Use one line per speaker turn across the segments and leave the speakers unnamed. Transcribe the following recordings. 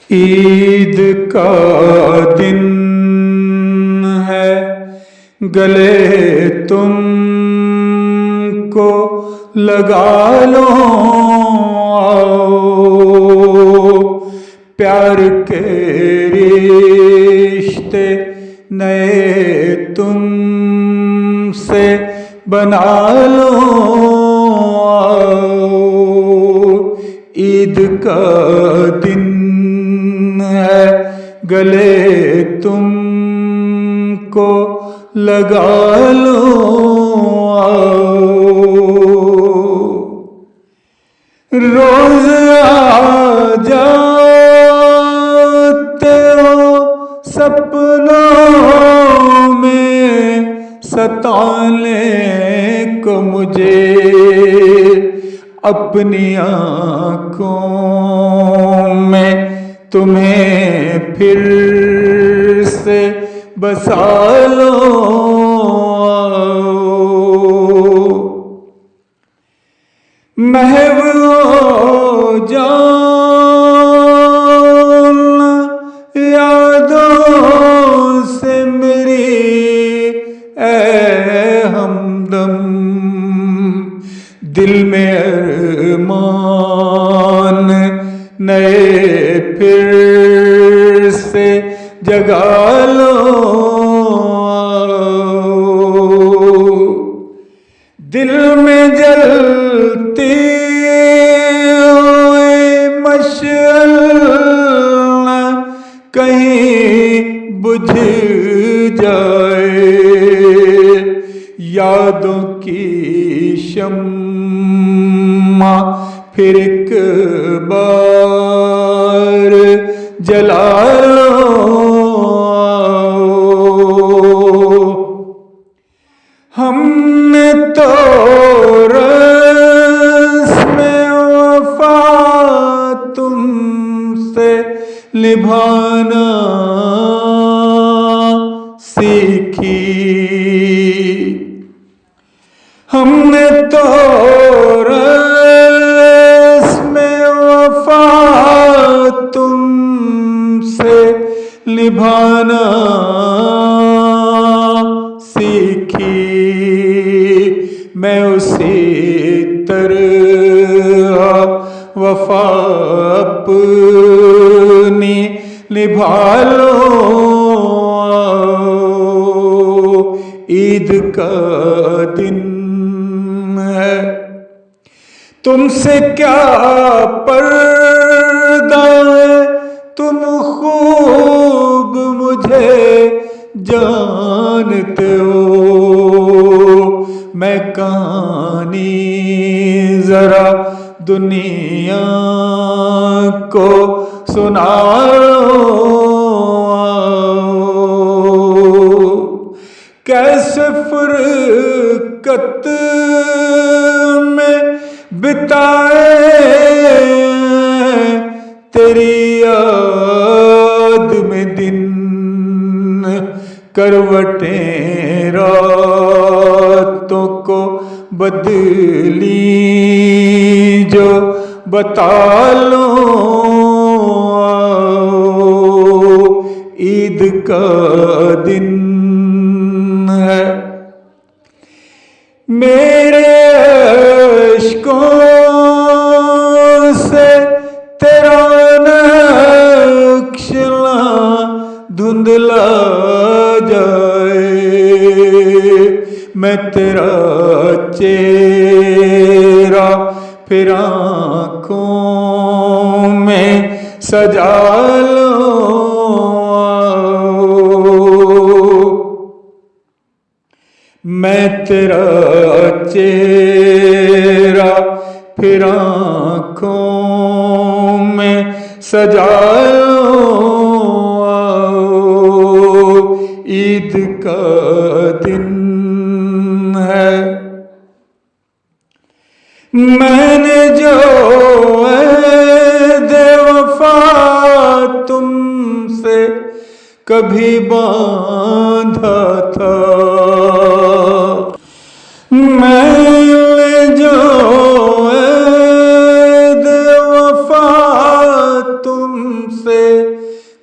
ईद का दिन है, गले तुमको लगा लो आओ, प्यार के रिश्ते नए तुमसे बना लो आओ। ईद का दिन है, गले तुमको लगा लो आओ। रोज आ जाते हो सपनों में सताने को मुझे, अपनी आँखों में तुम्हें फिर से बसा लो महव हो जाना यादों से मेरी ऐ हमदम, दिल में अरमान नए फिर से जगा लो। दिल में जलती हुई मशअल कहीं बुझ जाए, यादों की शम्मा फिर एक बार जला लो। हमने तो रस्में वफा तुमसे निभाना सीखी, हमने तो रस्में वफा तुमसे निभाना सीखी। मैं उसी तरह वफा अपनी निभा लो। ईद का दिन है, तुमसे क्या पर्दा है, तुम खूब मुझे जानते हो। मैं कहानी जरा दुनिया को सुना लो। कैसे फुरकत में बिताए तेरी याद में दिन, करवटें रातों को बदली जो बता लो। ईद का दिन है, मेरे अश्कों से तेरा नक्शा धुंधला जाए, मैं तेरा चेहरा फिर आँखों में सजा लो। मैं तेरा चेहरा फिर आँखों में सजा लो। ईद का दिन है, मैंने जो बेवफा तुमसे कभी बांधा था, मैंने जो बेवफा तुमसे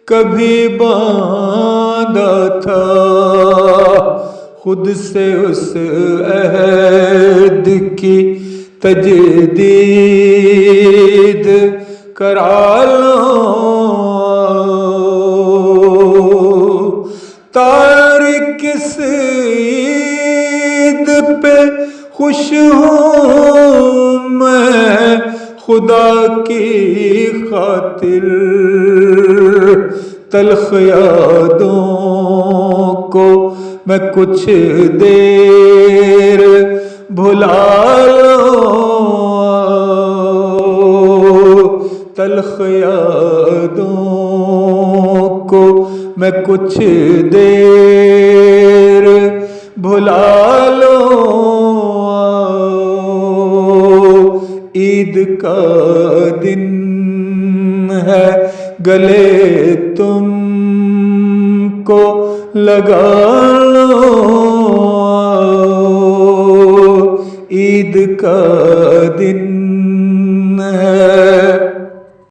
कभी बांधा था, खुद से उस अहद की तजदीद करा लो। तारीख किस ईद पे खुश हूँ मैं, खुदा की खातिर तल्ख यादों को मैं कुछ देर भुला लो। तल्ख यादों को मैं कुछ देर भुला लो। ईद का दिन है गले तुमको लगा लो। ईद का दिन है